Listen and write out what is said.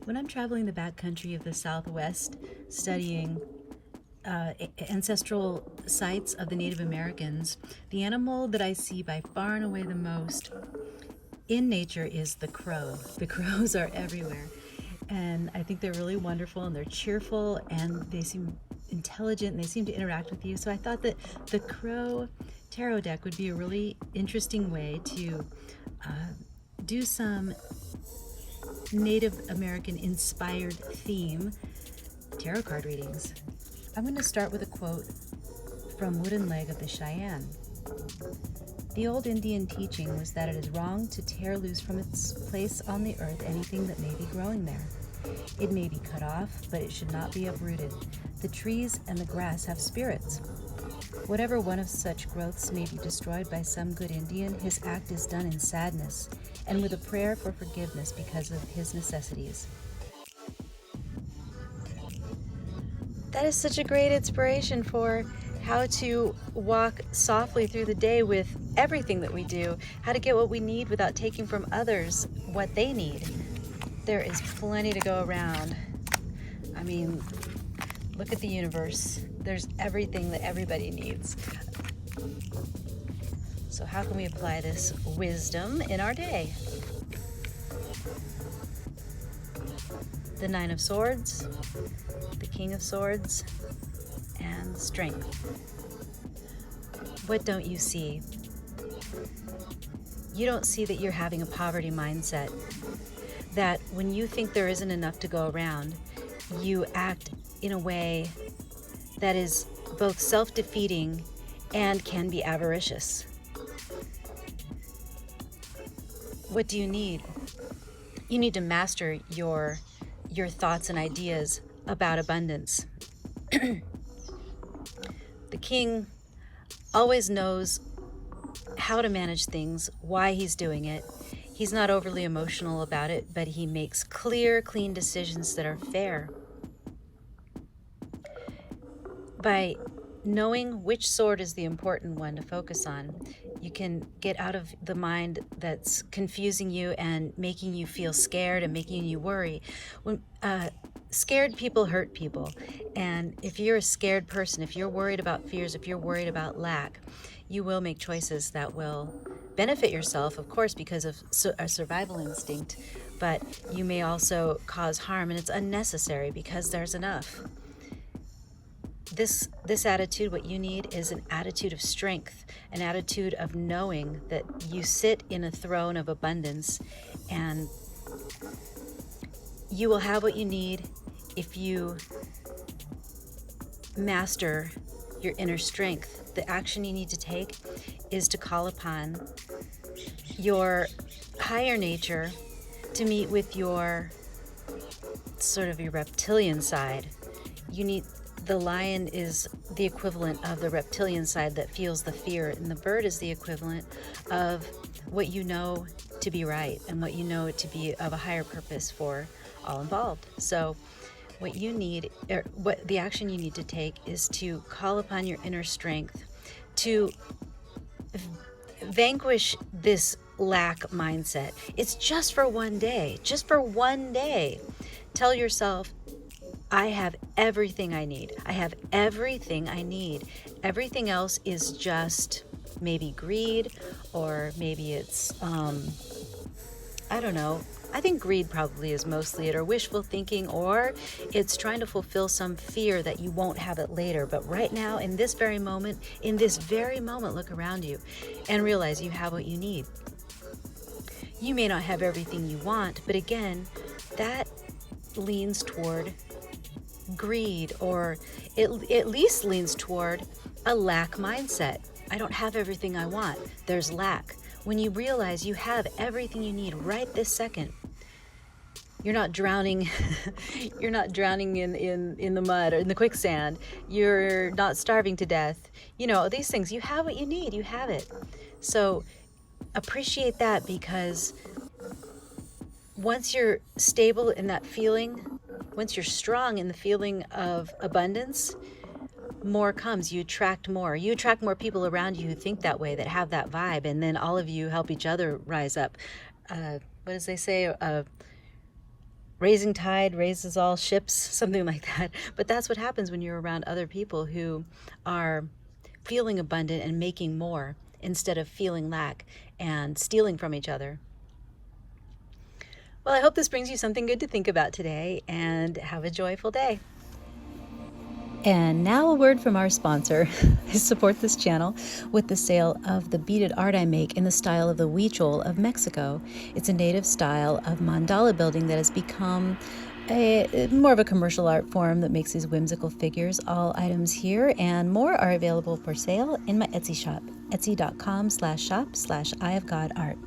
When I'm traveling the backcountry of the Southwest, studying ancestral sites of the Native Americans, the animal that I see by far and away the most in nature is the crow. The crows are everywhere, and I think they're really wonderful, and they're cheerful, and they seem intelligent, and they seem to interact with you. So I thought that the crow tarot deck would be a really interesting way to do some Native American inspired theme tarot card readings. I'm going to start with a quote from Wooden Leg of the Cheyenne. The old Indian teaching was that it is wrong to tear loose from its place on the earth anything that may be growing there. It may be cut off, but it should not be uprooted. The trees and the grass have spirits. Whatever one of such growths may be destroyed by some good Indian, his act is done in sadness and with a prayer for forgiveness because of his necessities. That is such a great inspiration for how to walk softly through the day with everything that we do, how to get what we need without taking from others what they need. There is plenty to go around. I mean, look at the universe. There's everything that everybody needs. So how can we apply this wisdom in our day? The Nine of Swords, the King of Swords, and Strength. What don't you see? You don't see that you're having a poverty mindset, that when you think there isn't enough to go around, you act in a way that is both self-defeating and can be avaricious. What do you need? You need to master your thoughts and ideas about abundance. The king always knows how to manage things, why he's doing it. He's not overly emotional about it, but he makes clear, clean decisions that are fair. By knowing which sword is the important one to focus on, you can get out of the mind that's confusing you and making you feel scared and making you worry. When scared people hurt people, and if you're a scared person, if you're worried about fears, if you're worried about lack, you will make choices that will benefit yourself, of course, because of a survival instinct, but you may also cause harm, and it's unnecessary because there's enough. This attitude, what you need is an attitude of strength, an attitude of knowing that you sit in a throne of abundance, and you will have what you need if you master your inner strength. The action you need to take is to call upon your higher nature to meet with your sort of your reptilian side. The lion is the equivalent of the reptilian side that feels the fear, and the bird is the equivalent of what you know to be right and what you know to be of a higher purpose for all involved. So what you need, or what the action you need to take, is to call upon your inner strength to vanquish this lack mindset. It's just for one day, just for one day. Tell yourself, I have everything I need. I have everything I need. Everything else is just maybe greed, or maybe it's, I don't know. I think greed probably is mostly it, or wishful thinking, or it's trying to fulfill some fear that you won't have it later. But right now, in this very moment, look around you and realize you have what you need. You may not have everything you want, but again, that leans toward greed, or it at least leans toward a lack mindset. I don't have everything I want. There's lack. When you realize you have everything you need right this second, you're not drowning you're not drowning in the mud or in the quicksand. You're not starving to death. You know, these things, you have what you need. You have it. So appreciate that, because once you're stable in that feeling, once you're strong in the feeling of abundance, more comes. You attract more. You attract more people around you who think that way, that have that vibe, and then all of you help each other rise up. What does they say? Raising tide raises all ships, something like that. But that's what happens when you're around other people who are feeling abundant and making more instead of feeling lack and stealing from each other. Well, I hope this brings you something good to think about today, and have a joyful day. And now a word from our sponsor. I support this channel with the sale of the beaded art I make in the style of the huichol of Mexico. It's a native style of mandala building that has become more of a commercial art form that makes these whimsical figures. All items here and more are available for sale in my Etsy shop, etsy.com/shop/EyeOfGodArt.